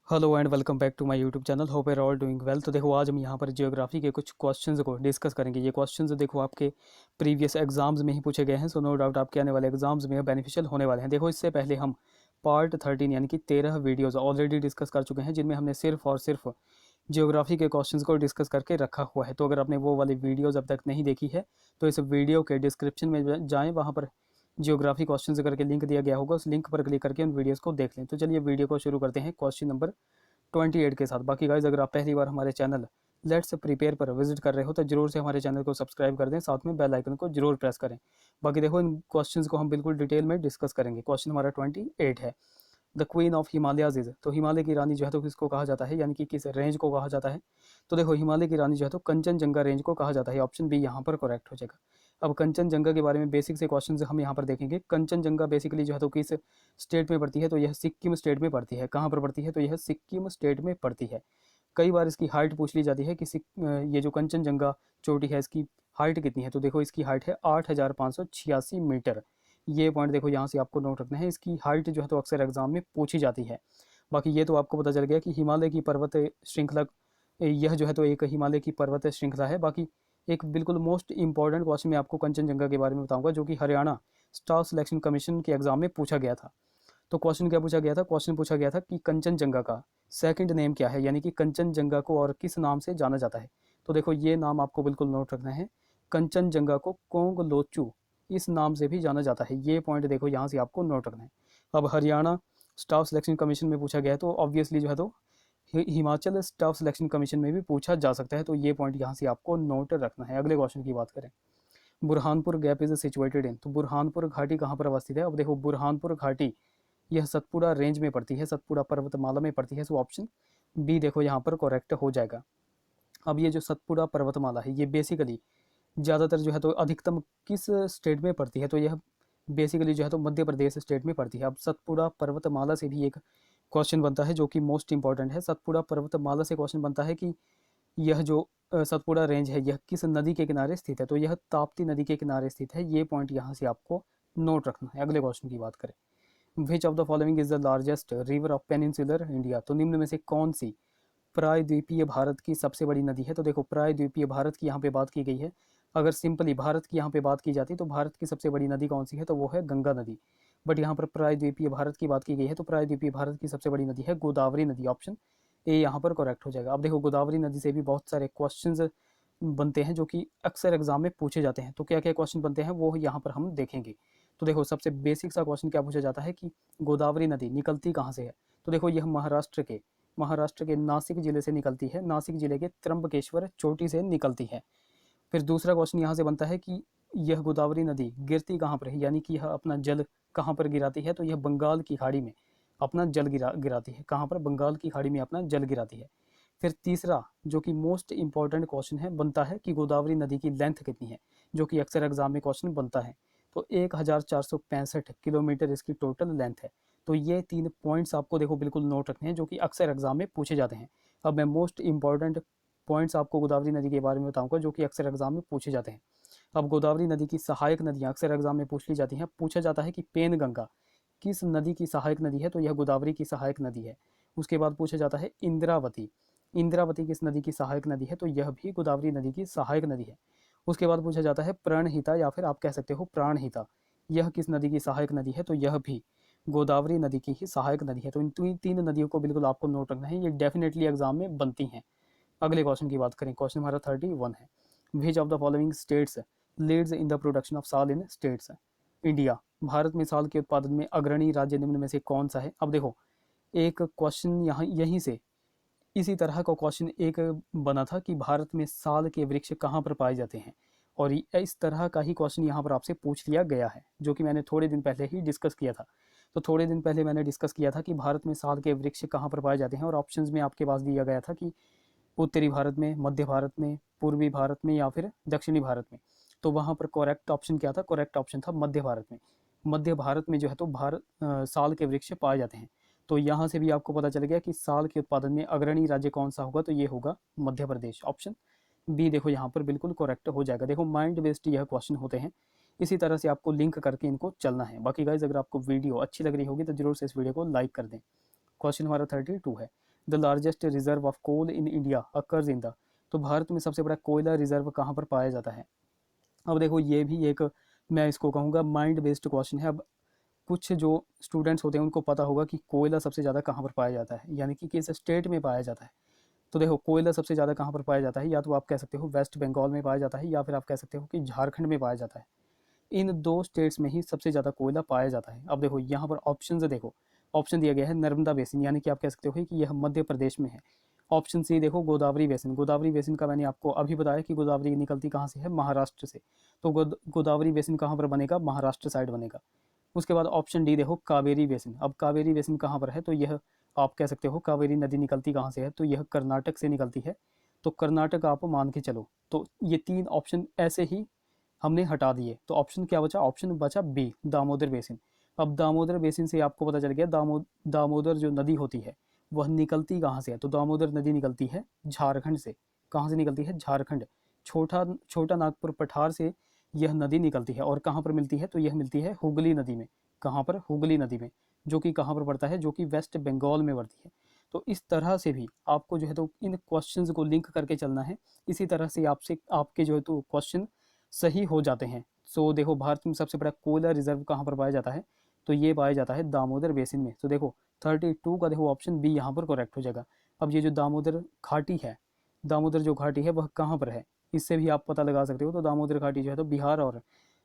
Hello and welcome back to my YouTube channel. Hope are all doing well. तो देखो आज हम यहाँ पर जियोग्राफी के कुछ क्वेश्चंस को डिस्कस करेंगे। ये क्वेश्चंस देखो आपके प्रीवियस एग्जाम्स में ही पूछे गए हैं, सो नो डाउट आपके आने वाले एग्जाम्स में बेनिफिशियल होने वाले हैं। देखो इससे पहले हम पार्ट 13 यानी कि 13 वीडियोज़ ऑलरेडी डिस्कस कर चुके हैं, जिनमें हमने सिर्फ और सिर्फ जियोग्राफी के क्वेश्चंस को डिस्कस करके रखा हुआ है। तो अगर आपने वो वाली वीडियोज़ अब तक नहीं देखी है तो इस वीडियो के डिस्क्रिप्शन में जाएँ, वहाँ पर जियोग्राफी क्वेश्चंस करके लिंक दिया गया होगा, उस लिंक पर क्लिक करके उन वीडियोज़ को देख लें। तो चलिए वीडियो को शुरू करते हैं क्वेश्चन नंबर 28 के साथ। बाकी गाइज अगर आप पहली बार हमारे चैनल लेट्स प्रिपेयर पर विजिट कर रहे हो तो जरूर से हमारे चैनल को सब्सक्राइब कर दें, साथ में बेल आइकन को जरूर प्रेस करें। बाकी देखो इन क्वेश्चंस को हम बिल्कुल डिटेल में डिस्कस करेंगे। क्वेश्चन हमारा 28 है, the queen of Himalayas is, तो हिमालय की रानी जो है तो किसको कहा जाता है, यानी कि किस रेंज को कहा जाता है। तो देखो हिमालय की रानी जो है तो कंचनजंगा रेंज को कहा जाता है। ऑप्शन बी यहाँ पर करेक्ट हो जाएगा। अब कंचनजंगा के बारे में बेसिक से क्वेश्चंस हम यहाँ पर देखेंगे। कंचनजंगा बेसिकली जो है तो किस स्टेट में पड़ती है, तो यह सिक्किम स्टेट में पड़ती है। कहाँ पर पड़ती है, तो यह सिक्किम स्टेट में पड़ती है। कई बार इसकी हाइट पूछ ली जाती है कि ये जो कंचनजंगा चोटी है इसकी हाइट कितनी है। तो देखो इसकी हाइट है 8,586 मीटर। ये पॉइंट देखो यहाँ से आपको नोट रखना है। इसकी हाइट जो है तो अक्सर एग्जाम में पूछी जाती है। बाकी ये तो आपको पता चल गया कि हिमालय की पर्वत श्रृंखला, यह जो है तो एक हिमालय की पर्वत श्रृंखला है। बाकी एक बिल्कुल मोस्ट इंपॉर्टेंट क्वेश्चन मैं आपको कंचनजंगा के बारे में बताऊंगा, जो कि हरियाणा स्टाफ सिलेक्शन कमीशन के एग्जाम में पूछा गया था। तो क्वेश्चन क्या पूछा गया था, क्वेश्चन पूछा गया था कि कंचनजंगा का सेकंड नेम क्या है, यानी कि कंचनजंगा को और किस नाम से जाना जाता है। तो देखो ये नाम आपको बिल्कुल नोट रखना है। कंचनजंगा को कोंगलोचू इस नाम से भी जाना जाता है। ये पॉइंट देखो यहाँ से आपको नोट रखना है। अब हरियाणा स्टाफ सिलेक्शन कमीशन में पूछा गया है, तो ऑब्वियसली जो है तो हिमाचल स्टाफ सिलेक्शन कमीशन में भी पूछा जा सकता है। तो ये पॉइंट यहाँ से आपको नोट रखना है। अगले क्वेश्चन की बात करें, Burhanpur gap is situated in, तो बुरहानपुर घाटी कहाँ पर अवस्थित है। अब देखो बुरहानपुर घाटी यह सतपुड़ा रेंज में पड़ती है, सतपुड़ा पर्वतमाला में पड़ती है। सो ऑप्शन बी देखो यहाँ पर करेक्ट हो जाएगा। अब ये जो सतपुड़ा पर्वतमाला है ये बेसिकली ज़्यादातर जो है तो अधिकतम किस स्टेट में पड़ती है, तो यह बेसिकली जो है तो मध्य प्रदेश स्टेट में पड़ती है। अब सतपुड़ा पर्वतमाला से भी एक क्वेश्चन बनता है जो कि मोस्ट इंपॉर्टेंट है। सतपुड़ा पर्वतमाला से क्वेश्चन बनता है कि यह जो सतपुड़ा रेंज है यह किस नदी के किनारे स्थित है। तो यह ताप्ती नदी के किनारे स्थित है। ये पॉइंट यहाँ से आपको नोट रखना है। अगले क्वेश्चन की बात करें, which of the following is the largest river of peninsular India, तो निम्न में से कौन सी प्रायद्वीपीय भारत की सबसे बड़ी नदी है। तो देखो प्रायद्वीपीय भारत की यहाँ पे बात की गई है। अगर सिंपली भारत की यहाँ पे बात की जाती तो भारत की सबसे बड़ी नदी कौन सी है, तो वो है गंगा नदी। बट यहाँ पर प्रायद्वीपीय भारत की बात की गई है, तो प्रायद्वीपीय भारत की सबसे बड़ी नदी है गोदावरी नदी। ऑप्शन ए यहाँ पर करेक्ट हो जाएगा। अब देखो गोदावरी नदी से भी बहुत सारे क्वेश्चंस बनते हैं जो कि अक्सर एग्जाम में पूछे जाते हैं। तो क्या क्या क्वेश्चन बनते हैं वो यहाँ पर हम देखेंगे। तो देखो सबसे बेसिक सा क्वेश्चन क्या पूछा जाता है कि गोदावरी नदी निकलती कहाँ से है। तो देखो यह महाराष्ट्र के नासिक जिले से निकलती है। नासिक जिले के त्र्यंबकेश्वर चोटी से निकलती है। फिर दूसरा क्वेश्चन यहाँ से बनता है कि यह गोदावरी नदी गिरती कहाँ पर है, यानी कि यह अपना जल कहाँ पर गिराती है। तो यह बंगाल की खाड़ी में अपना जल गिराती है। कहाँ पर, बंगाल की खाड़ी में अपना जल गिराती है। फिर तीसरा जो कि मोस्ट इंपॉर्टेंट क्वेश्चन है बनता है कि गोदावरी नदी की लेंथ कितनी है, जो कि अक्सर एग्जाम में क्वेश्चन बनता है। तो 1465 किलोमीटर इसकी टोटल लेंथ है। तो ये 3 पॉइंट्स आपको देखो बिल्कुल नोट रखने हैं जो कि अक्सर एग्जाम में पूछे जाते हैं। अब मैं मोस्ट इंपॉर्टेंट पॉइंट्स आपको गोदावरी नदी के बारे में बताऊंगा जो कि अक्सर एग्जाम में पूछे जाते हैं। अब गोदावरी नदी की सहायक नदियां अक्सर एग्जाम में पूछ ली जाती हैं। पूछा जाता है कि पेन गंगा किस नदी की सहायक नदी है, तो यह गोदावरी की सहायक नदी है। उसके बाद पूछा जाता है इंद्रावती, इंद्रावती किस नदी की सहायक नदी है, तो यह भी गोदावरी नदी की सहायक नदी है। उसके बाद पूछा जाता है प्रणहिता या फिर आप कह सकते हो प्राणहिता, यह किस नदी की सहायक नदी है, तो यह भी गोदावरी नदी की ही सहायक नदी है। तो इन 3 नदियों को बिल्कुल आपको नोट रखना है, ये डेफिनेटली एग्जाम में बनती हैं। अगले क्वेश्चन की बात करें, क्वेश्चन हमारा 31 है, विच of the following states leads in the production of साल इन स्टेट्स इंडिया, भारत में साल के उत्पादन में अग्रणी राज्य निम्न में से कौन सा है। अब देखो एक क्वेश्चन यहाँ यहीं से इसी तरह का क्वेश्चन एक बना था कि भारत में साल के वृक्ष कहाँ पर पाए जाते हैं, और इस तरह का ही क्वेश्चन यहाँ पर आपसे पूछ लिया गया है, जो कि मैंने थोड़े दिन पहले ही डिस्कस किया था। तो थोड़े दिन पहले मैंने डिस्कस किया था कि भारत में साल के वृक्ष कहाँ पर पाए जाते हैं, और ऑप्शंस में आपके पास दिया गया था कि उत्तरी भारत में, मध्य भारत में, पूर्वी भारत में या फिर दक्षिणी भारत में। तो वहाँ पर करेक्ट ऑप्शन क्या था, करेक्ट ऑप्शन था मध्य भारत में। मध्य भारत में जो है तो साल के वृक्ष पाए जाते हैं। तो यहाँ से भी आपको पता चल गया कि साल के उत्पादन में अग्रणी राज्य कौन सा होगा, तो ये होगा मध्य प्रदेश। ऑप्शन बी देखो यहाँ पर बिल्कुल करेक्ट हो जाएगा। देखो माइंड बेस्ड यह क्वेश्चन होते हैं, इसी तरह से आपको लिंक करके इनको चलना है। बाकी गाइज अगर आपको वीडियो अच्छी लग रही होगी तो जरूर से इस वीडियो को लाइक कर दें। क्वेश्चन हमारा 32 है, the largest reserve of coal in India occurs in the, तो भारत में सबसे बड़ा कोयला रिजर्व कहाँ पर पाया जाता है। अब देखो ये भी एक, मैं इसको कहूँगा माइंड बेस्ड क्वेश्चन है। अब कुछ जो स्टूडेंट्स होते हैं उनको पता होगा कि कोयला सबसे ज़्यादा कहाँ पर पाया जाता है, यानी कि किस स्टेट में पाया जाता है। तो देखो कोयला सबसे ज़्यादा कहाँ पर पाया जाता है, या तो आप कह सकते हो वेस्ट बंगाल में पाया जाता है, या फिर आप कह सकते हो कि झारखंड में पाया जाता है। इन दो स्टेट्स में ही सबसे ज़्यादा कोयला पाया जाता है। अब देखो यहाँ पर ऑप्शन से देखो, ऑप्शन दिया गया है नर्मदा बेसिन, यानी कि आप कह सकते हो कि यह मध्य प्रदेश में है। ऑप्शन सी देखो गोदावरी बेसिन, गोदावरी बेसिन का मैंने आपको अभी बताया कि गोदावरी निकलती कहाँ से है, महाराष्ट्र से। तो गोदावरी बेसिन कहाँ पर बनेगा, महाराष्ट्र साइड बनेगा। उसके बाद ऑप्शन डी देखो कावेरी बेसिन, अब कावेरी बेसिन कहाँ पर है, तो यह आप कह सकते हो कावेरी नदी निकलती कहाँ से है, तो यह कर्नाटक से निकलती है। तो कर्नाटक आप मान के चलो। तो ये तीन ऑप्शन ऐसे ही हमने हटा दिए, तो ऑप्शन क्या बचा, ऑप्शन बचा बी दामोदर बेसिन। अब दामोदर बेसिन से आपको पता चल गया दामोदर जो नदी होती है वह निकलती कहाँ से है, तो दामोदर नदी निकलती है झारखंड से। कहाँ से निकलती है, झारखंड। छोटा छोटा नागपुर पठार से यह नदी निकलती है, और कहाँ पर मिलती है, तो यह मिलती है हुगली नदी में। कहाँ पर, हुगली नदी में, जो कि कहाँ पर पड़ता है, जो कि वेस्ट बंगाल में पड़ती है। तो इस तरह से भी आपको जो है तो इन क्वेश्चंस को लिंक करके चलना है। इसी तरह से आपसे आपके जो है तो क्वेश्चन सही हो जाते हैं। सो देखो भारत में सबसे बड़ा कोयला रिजर्व कहाँ पर पाया जाता है, तो ये पाया जाता है दामोदर बेसिन में। तो देखो 32 का देखो ऑप्शन बी यहाँ पर करेक्ट हो जाएगा। अब ये जो दामोदर घाटी है, दामोदर जो घाटी है वह कहाँ पर है, इससे भी आप पता लगा सकते हो। तो दामोदर घाटी जो है तो बिहार और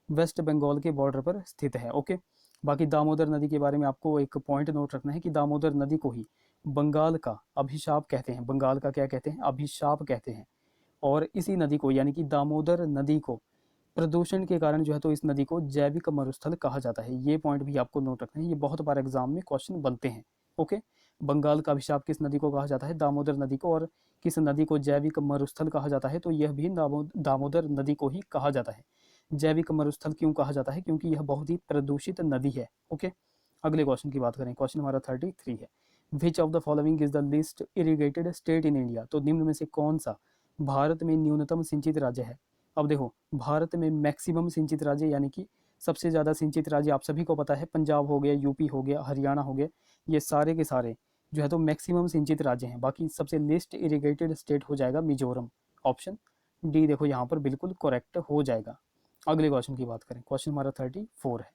वेस्ट बंगाल के बॉर्डर पर स्थित है। ओके, बाकी दामोदर नदी के बारे में आपको एक पॉइंट नोट रखना है कि दामोदर नदी को ही बंगाल का अभिशाप कहते हैं। बंगाल का क्या कहते हैं, अभिशाप कहते हैं। और इसी नदी को, यानी कि दामोदर नदी को प्रदूषण के कारण जो है तो इस नदी को जैविक मरुस्थल कहा जाता है। ये पॉइंट भी आपको नोट रखना है, ये बहुत बार एग्जाम में क्वेश्चन बनते हैं। ओके, बंगाल का अभिशाप किस नदी को कहा जाता है, दामोदर नदी को। और किस नदी को जैविक मरुस्थल कहा जाता है, तो यह भी दामोदर नदी को ही कहा जाता है। जैविक मरुस्थल क्यों कहा जाता है, क्योंकि यह बहुत ही प्रदूषित नदी है। ओके, अगले क्वेश्चन की बात करें, क्वेश्चन हमारा 33 है। विच of the following is the least irrigated state in India, तो निम्न में से कौन सा भारत में न्यूनतम सिंचित राज्य है। अब देखो भारत में मैक्सिमम सिंचित राज्य, यानी कि सबसे ज़्यादा सिंचित राज्य आप सभी को पता है, पंजाब हो गया, यूपी हो गया, हरियाणा हो गया, ये सारे के सारे जो है तो मैक्सिमम सिंचित राज्य हैं। बाकी सबसे लिस्ट इरिगेटेड स्टेट हो जाएगा मिजोरम। ऑप्शन डी देखो यहाँ पर बिल्कुल करेक्ट हो जाएगा। अगले क्वेश्चन की बात करें, क्वेश्चन हमारा 34 है।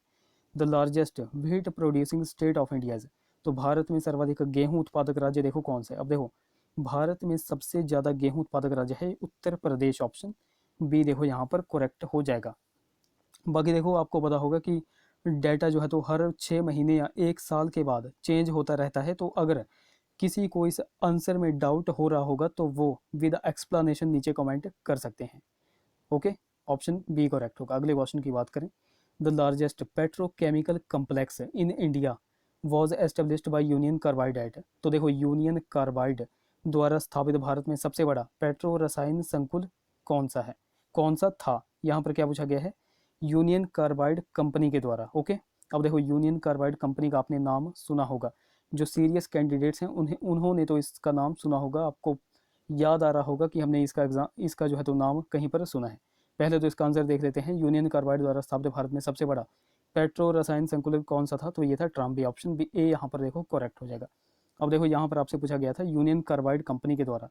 The largest wheat producing state of India, तो भारत में सर्वाधिक गेहूं उत्पादक राज्य देखो कौन सा है। अब देखो भारत में सबसे ज़्यादा गेहूं उत्पादक राज्य है उत्तर प्रदेश। ऑप्शन बी देखो यहाँ पर करेक्ट हो जाएगा। बाकी देखो आपको पता होगा कि डेटा जो है तो हर 6 महीने या 1 साल के बाद चेंज होता रहता है। तो अगर किसी को इस आंसर में डाउट हो रहा होगा तो वो विद एक्सप्लेनेशन नीचे कमेंट कर सकते हैं। ओके, ऑप्शन बी करेक्ट होगा। अगले क्वेश्चन की बात करें, the largest petrochemical complex in India was established by Union Carbide at, तो देखो यूनियन कार्बाइड द्वारा स्थापित भारत में सबसे बड़ा पेट्रो रसायन संकुल कौन सा है, कौन सा था। यहाँ पर क्या पूछा गया है, यूनियन कार्बाइड कंपनी के द्वारा। ओके, अब देखो यूनियन कार्बाइड कंपनी का आपने नाम सुना होगा, जो सीरियस कैंडिडेट्स हैं उन्होंने तो इसका नाम सुना होगा। आपको याद आ रहा होगा कि हमने इसका जो है तो नाम कहीं पर सुना है। पहले तो इसका आंसर देख लेते हैं, यूनियन कार्बाइड द्वारा स्थापित भारत में सबसे बड़ा पेट्रो रसायन संकुल कौन सा था, तो ये था ट्राम्बी। ऑप्शन बी ए यहाँ पर देखो करेक्ट हो जाएगा। अब देखो यहाँ पर आपसे पूछा गया था यूनियन कार्बाइड कंपनी के द्वारा।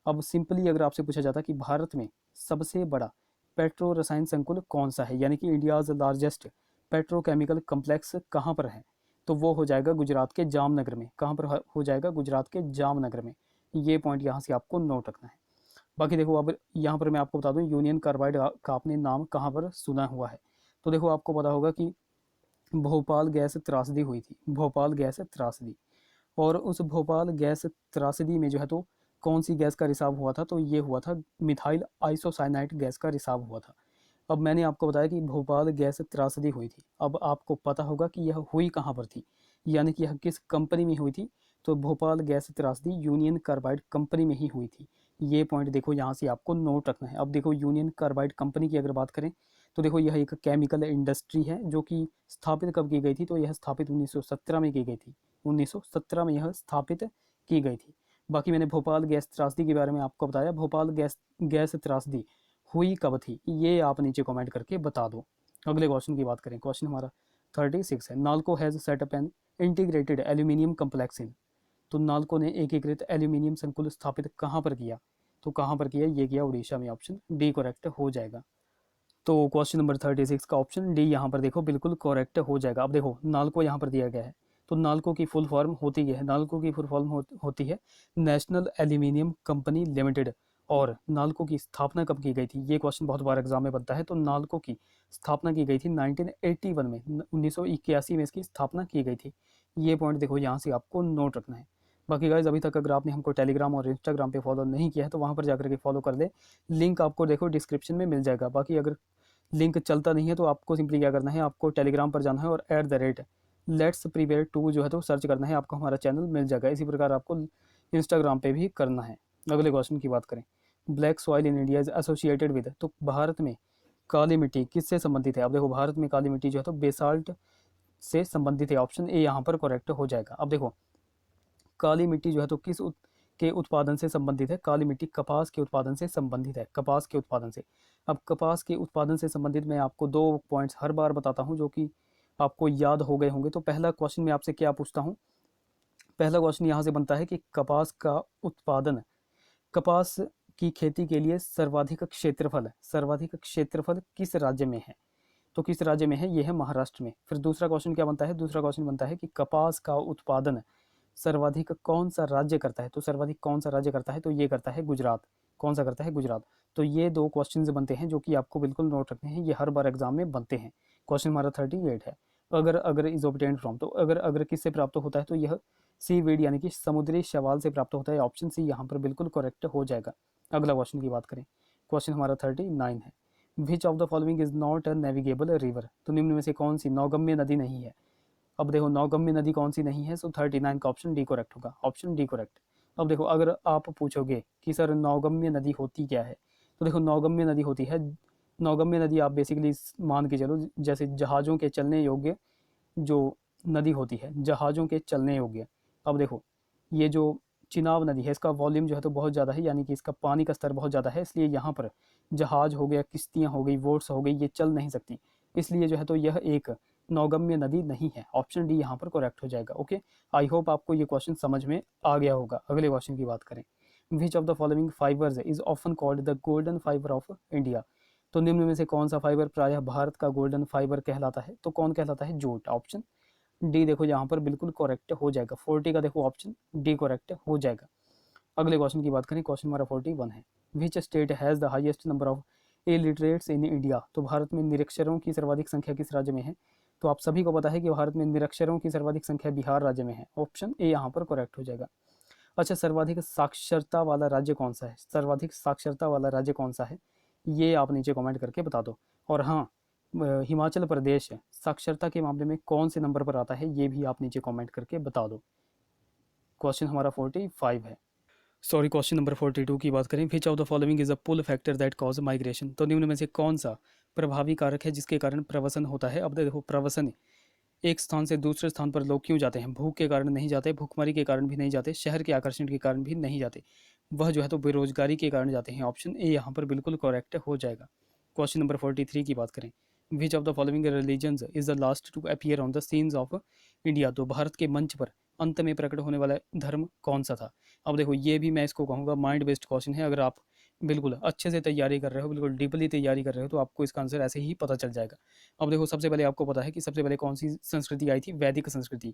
अब सिंपली अगर आपसे पूछा जाता कि भारत में सबसे बड़ा पेट्रो रसायन संकुल कौन सा है, यानी कि इंडियाज लार्जेस्ट पेट्रोकेमिकल कम्प्लेक्स कहाँ पर है, तो वो हो जाएगा गुजरात के जामनगर में। कहाँ पर हो जाएगा, गुजरात के जामनगर में। ये पॉइंट यहाँ से आपको नोट रखना है। बाकी देखो अब यहाँ पर मैं आपको बता दूँ यूनियन कार्बाइड का आपने नाम कहाँ पर सुना हुआ है। तो देखो आपको पता होगा कि भोपाल गैस त्रासदी हुई थी, भोपाल गैस त्रासदी। और उस भोपाल गैस त्रासदी में जो है तो कौन सी गैस का रिसाव हुआ था, तो ये हुआ था मिथाइल आइसोसाइनाइट गैस का रिसाव हुआ था। अब मैंने आपको बताया कि भोपाल गैस त्रासदी हुई थी। अब आपको पता होगा कि यह हुई कहाँ पर थी, यानी कि यह किस कंपनी में हुई थी, तो भोपाल गैस त्रासदी यूनियन कार्बाइड कंपनी में ही हुई थी। ये पॉइंट देखो यहाँ से आपको नोट रखना है। अब देखो यूनियन कार्बाइड कंपनी की अगर बात करें तो देखो यह एक केमिकल इंडस्ट्री है जो कि स्थापित कब की गई थी, तो यह स्थापित 1917 में की गई थी। 1917 में यह स्थापित की गई थी। बाकी मैंने भोपाल गैस त्रासदी के बारे में आपको बताया। भोपाल गैस त्रासदी हुई कब थी, ये आप नीचे कमेंट करके बता दो। अगले क्वेश्चन की बात करें, क्वेश्चन हमारा 36 है। Nalco has set up an integrated aluminium complex in, तो नालको ने एकीकृत एल्यूमिनियम संकुल स्थापित कहाँ पर किया? तो कहाँ पर किया? ये किया उड़ीसा में। ऑप्शन डी करेक्ट हो जाएगा। तो क्वेश्चन नंबर 36 का ऑप्शन डी यहाँ पर देखो बिल्कुल करेक्ट हो जाएगा। अब देखो नालको यहाँ पर दिया गया है, तो नालको की फुल फॉर्म होती है, नालको की फुल फॉर्म होती है नेशनल एल्यूमिनियम कंपनी लिमिटेड। और नालको की स्थापना कब की गई थी? ये क्वेश्चन बहुत बार एग्जाम में बनता है। तो नालको की स्थापना की गई थी 1981 में, 1981 में इसकी स्थापना की गई थी। ये पॉइंट देखो यहाँ से आपको नोट रखना है। बाकी गाइज अभी तक अगर आपने हमको टेलीग्राम और इंस्टाग्राम पे फॉलो नहीं किया है तो वहाँ पर जाकर के फॉलो कर ले, लिंक आपको देखो डिस्क्रिप्शन में मिल जाएगा। बाकी अगर लिंक चलता नहीं है तो आपको सिंपली क्या करना है, आपको टेलीग्राम पर जाना है और @लेट्स प्रिपेयर टू जो है तो सर्च करना है, आपको हमारा चैनल मिल जाएगा। इसी प्रकार आपको इंस्टाग्राम पे भी करना है। अगले क्वेश्चन की बात करें, black soil in India is associated with, तो भारत में काली मिट्टी किससे संबंधित है? अब देखो भारत में काली मिट्टी जो है तो बेसाल्ट से संबंधित है। ऑप्शन ए यहाँ पर करेक्ट हो जाएगा। अब देखो काली मिट्टी जो है तो के उत्पादन से संबंधित है? काली मिट्टी कपास के उत्पादन से संबंधित है, कपास के उत्पादन से। अब कपास के उत्पादन से संबंधित मैं आपको 2 पॉइंट्स हर बार बताता हूँ जो कि आपको याद हो गए होंगे। तो पहला क्वेश्चन मैं आपसे क्या पूछता हूँ, पहला क्वेश्चन यहाँ से बनता है कि कपास का उत्पादन, कपास की खेती के लिए सर्वाधिक क्षेत्रफल किस राज्य में है? तो किस राज्य में है? ये है महाराष्ट्र में। फिर दूसरा क्वेश्चन क्या बनता है? दूसरा क्वेश्चन बनता है कि कपास का उत्पादन सर्वाधिक कौन सा राज्य करता है? तो सर्वाधिक कौन सा राज्य करता है? तो ये करता है गुजरात। कौन सा करता है? गुजरात। तो ये 2 क्वेश्चंस बनते हैं जो कि आपको बिल्कुल नोट रखने हैं, ये हर बार एग्जाम में बनते हैं। क्वेश्चन हमारा 38 है। अगर इज ऑब्टेन्ड फ्रॉम, तो अगर किससे प्राप्त होता है? तो यह सीवीड यानी कि समुद्री शैवाल से प्राप्त होता है। ऑप्शन सी यहाँ पर बिल्कुल करेक्ट हो जाएगा। अगला क्वेश्चन की बात करें, क्वेश्चन हमारा 39 है। विच of the following is not a navigable river, तो निम्न में से कौन सी नौगम्य नदी नहीं है? अब देखो नौगम्य नदी कौन सी नहीं है? सो 39 का ऑप्शन डी करेक्ट होगा। Option D correct. अब देखो अगर आप पूछोगे कि सर नौगम्य नदी होती क्या है, तो देखो नौगम्य नदी होती है, नौगम्य नदी आप बेसिकली मान के चलो जैसे जहाज़ों के चलने योग्य जो नदी होती है, जहाज़ों के चलने योग्य। अब देखो ये जो चिनाब नदी है इसका वॉल्यूम जो है तो बहुत ज़्यादा है, यानी कि इसका पानी का स्तर बहुत ज़्यादा है, इसलिए यहाँ पर जहाज़ हो गया, किश्तियाँ हो गई, बोट्स हो गई, ये चल नहीं सकती। इसलिए जो है तो यह एक नौगम्य नदी नहीं है। ऑप्शन डी यहाँ पर करेक्ट हो जाएगा। ओके, आई होप आपको ये क्वेश्चन समझ में आ गया होगा। अगले क्वेश्चन की बात करें, which of the following fibres is often called the golden fibre of India, तो निम्न में से कौन सा फाइबर प्रायः भारत का गोल्डन फाइबर कहलाता है? तो कौन कहलाता है? जूट। ऑप्शन डी देखो यहाँ पर बिल्कुल करेक्ट हो जाएगा। 40 का देखो ऑप्शन डी करेक्ट हो जाएगा। अगले क्वेश्चन की बात करें, क्वेश्चन हमारा 41 है। Which state has the highest number of illiterates in India, तो भारत में निरक्षरों की सर्वाधिक संख्या किस राज्य में है? तो आप सभी को पता है कि भारत में निरक्षरों की सर्वाधिक संख्या बिहार राज्य में है। ऑप्शन ए यहाँ पर करेक्ट हो जाएगा। अच्छा, सर्वाधिक साक्षरता वाला राज्य कौन सा है? सर्वाधिक साक्षरता वाला राज्य कौन सा है? ये आप नीचे कमेंट करके बता दो। और हाँ, हिमाचल प्रदेश साक्षरता के मामले में कौन से नंबर पर आता है? ये भी आप नीचे कमेंट करके बता दो। क्वेश्चन हमारा 45 है। सॉरी, क्वेश्चन नंबर 42 की बात करें, which of the following is a pull factor that cause migration, तो निम्न में से कौन सा प्रभावी कारक है जिसके कारण प्रवसन होता है? अब देखो प्रवसन, एक स्थान से दूसरे स्थान पर लोग क्यों जाते हैं? भूख के कारण नहीं जाते, भूखमरी के कारण भी नहीं जाते, शहर के आकर्षण के कारण भी नहीं जाते, वह जो है तो बेरोजगारी के कारण जाते हैं। ऑप्शन ए यहाँ पर बिल्कुल करेक्ट हो जाएगा। क्वेश्चन नंबर 43 की बात करें, which of the following religions is the last to appear on the scenes of India, तो भारत के मंच पर अंत में प्रकट होने वाला धर्म कौन सा था? अब देखो ये भी मैं इसको कहूँगा माइंड बेस्ड क्वेश्चन है। अगर आप बिल्कुल अच्छे से तैयारी कर रहे हो, बिल्कुल डीपली तैयारी कर रहे हो, तो आपको इसका आंसर ऐसे ही पता चल जाएगा। अब देखो सबसे पहले आपको पता है कि सबसे पहले कौन सी संस्कृति आई थी? वैदिक संस्कृति।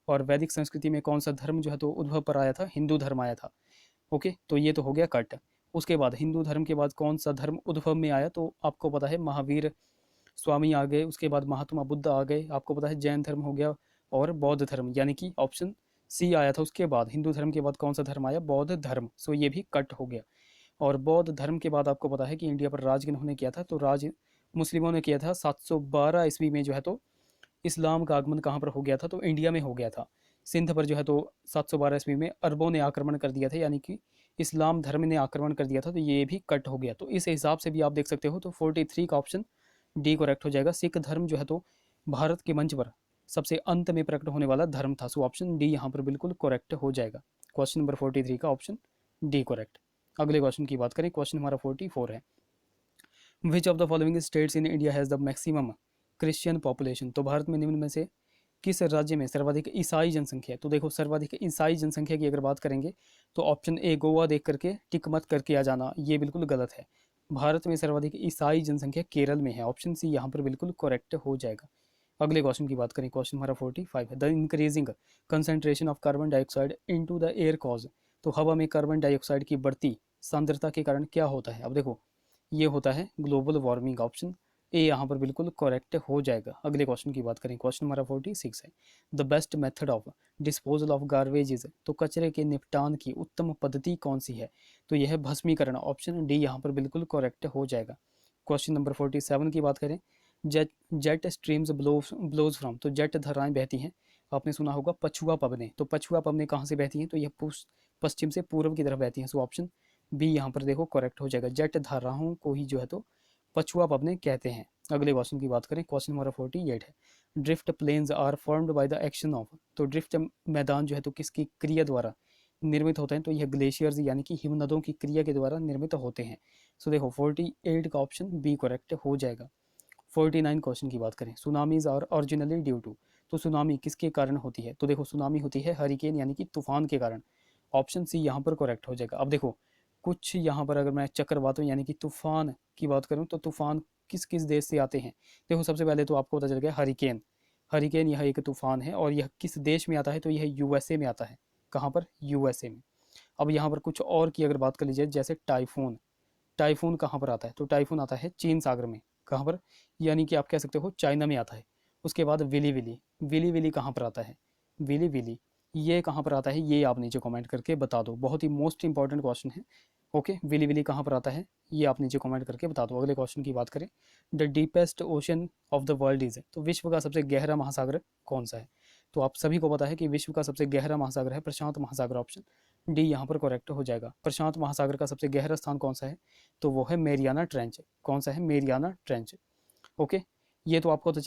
और वैदिक संस्कृति में कौन सा धर्म जो है तो उद्भव पर आया था? हिंदू धर्म आया था। ओके, तो ये तो हो गया कट। उसके बाद हिंदू धर्म के बाद कौन सा धर्म उद्भव में आया? तो आपको पता है महावीर स्वामी आ गए, उसके बाद महात्मा बुद्ध आ गए, आपको पता है जैन धर्म हो गया और बौद्ध धर्म, यानी कि ऑप्शन सी आया था। उसके बाद हिंदू धर्म के बाद कौन सा धर्म आया? बौद्ध धर्म। सो ये भी कट हो गया। और बौद्ध धर्म के बाद आपको पता है कि इंडिया पर राज किन्होंने किया था? तो राज मुस्लिमों ने किया था 712 ईस्वी में। जो है तो इस्लाम का आगमन कहाँ पर हो गया था? तो इंडिया में हो गया था। सिंध पर जो है तो 712 ईस्वी में अरबों ने आक्रमण कर दिया था, यानी कि इस्लाम धर्म ने आक्रमण कर दिया था। तो ये भी कट हो गया। तो इस हिसाब से भी आप देख सकते हो। तो 43 का ऑप्शन डी करेक्ट हो जाएगा। सिख धर्म जो है तो भारत के मंच पर सबसे अंत में प्रकट होने वाला धर्म था। सो ऑप्शन डी यहाँ पर बिल्कुल करेक्ट हो जाएगा। क्वेश्चन नंबर 43 का ऑप्शन डी करेक्ट। अगले क्वेश्चन की बात करें, क्वेश्चन हमारा 44 है। विच of the following states in India has the maximum Christian population, तो भारत में निम्न में से किस राज्य में सर्वाधिक ईसाई जनसंख्या है? तो देखो सर्वाधिक ईसाई जनसंख्या की अगर बात करेंगे तो ऑप्शन ए गोवा देख करके टिक मत करके आ जाना, ये बिल्कुल गलत है। भारत में सर्वाधिक ईसाई जनसंख्या केरल में है, ऑप्शन सी यहाँ पर बिल्कुल करेक्ट हो जाएगा। अगले क्वेश्चन की बात करें, क्वेश्चन हमारा 45 है। The increasing concentration of carbon dioxide into the air cause, तो हवा में कार्बन डाइऑक्साइड की बढ़ती सांद्रता के कारण क्या होता है? अब देखो ये होता है ग्लोबल वार्मिंग, ऑप्शन ए यहाँ पर बिल्कुल करेक्ट हो जाएगा। अगले क्वेश्चन की बात करें, क्वेश्चन हमारा 46 है। The best method of disposal of garbages, तो कचरे के निपटान की उत्तम पद्धति कौन सी है? तो यह है भस्मीकरण, ऑप्शन डी यहाँ पर बिल्कुल करेक्ट हो जाएगा। क्वेश्चन नंबर 47 की बात करें, जेट स्ट्रीम्स ब्लोज फ्रॉम, तो जेट धाराएं बहती हैं, आपने सुना होगा पछुआ पवने, तो पछुआ पवने कहाँ से बहती हैं? तो यह पश्चिम से पूर्व की तरफ बहती हैं, सो ऑप्शन बी यहाँ पर देखो करेक्ट हो जाएगा। जेट धाराओं को ही जो है तो पछुआ पवने कहते हैं। अगले क्वेश्चन की बात करें, क्वेश्चन नंबर 48 है। Drift plains are formed by the action of, तो ड्रिफ्ट मैदान जो है तो किसकी क्रिया द्वारा निर्मित होते हैं? तो यह ग्लेशियर्स यानी कि हिमनदों की क्रिया के द्वारा निर्मित होते हैं। सो देखो 48 का ऑप्शन बी करेक्ट हो जाएगा। 49 क्वेश्चन की बात करें, tsunamis are originally due to, तो सुनामी किसके कारण होती है? तो देखो सुनामी होती है हरिकेन यानी कि तूफान के कारण, ऑप्शन सी यहाँ पर करेक्ट हो जाएगा। अब देखो कुछ यहाँ पर अगर मैं चक्रवातों यानी कि तूफान की बात करूँ तो तूफान किस किस देश से आते हैं? देखो सबसे पहले तो आपको पता चल गया हरिकेन, हरिकेन यह एक तूफान है और यह किस देश में आता है? तो यह यूएसए में आता है। कहाँ पर? यूएसए में। अब यहाँ पर कुछ और की अगर बात कर लीजिए, जैसे टाइफून, टाइफून कहाँ पर आता है? तो टाइफून आता है चीन सागर में। कहाँ पर? यानी कि आप कह सकते हो चाइना में आता है। उसके बाद विली विली, विली विली कहाँ पर आता है? विली विली ये कहाँ पर आता है? ये आप नीचे कमेंट करके बता दो, बहुत ही मोस्ट इंपॉर्टेंट क्वेश्चन है। ओके, विली विली कहाँ पर आता है ये आप नीचे कमेंट करके बता दो। अगले क्वेश्चन की बात करें, the deepest ocean of the world is, तो विश्व का सबसे गहरा महासागर कौन सा है? तो आप सभी को पता है कि विश्व का सबसे गहरा महासागर है प्रशांत महासागर, ऑप्शन डी यहाँ पर करेक्ट हो जाएगा। प्रशांत महासागर का सबसे गहरा स्थान कौन सा है? तो वो है मेरियाना ट्रेंच। कौन सा है? Mariana trench. ओके, ये तो आपको तो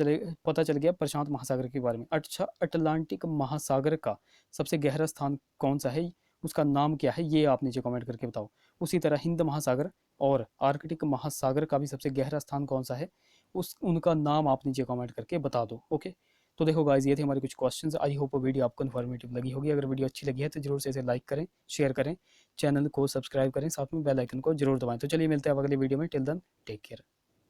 पता चल गया प्रशांत महासागर के बारे में। अच्छा, अटलांटिक महासागर का सबसे गहरा स्थान कौन सा है, उसका नाम क्या है, ये आप नीचे कमेंट करके बताओ। उसी तरह हिंद महासागर और आर्कटिक महासागर का भी सबसे गहरा स्थान कौन सा है, उनका नाम आप नीचे कमेंट करके बता दो। ओके, तो देखो गाइज ये थे हमारे कुछ क्वेश्चंस। आई होप वीडियो आपको इन्फॉर्मेटिव लगी होगी। अगर वीडियो अच्छी लगी है तो जरूर से इसे लाइक करें, शेयर करें, चैनल को सब्सक्राइब करें, साथ में बेल आइकन को जरूर दबाएं। तो चलिए मिलते हैं अब अगले वीडियो में। Till then take care.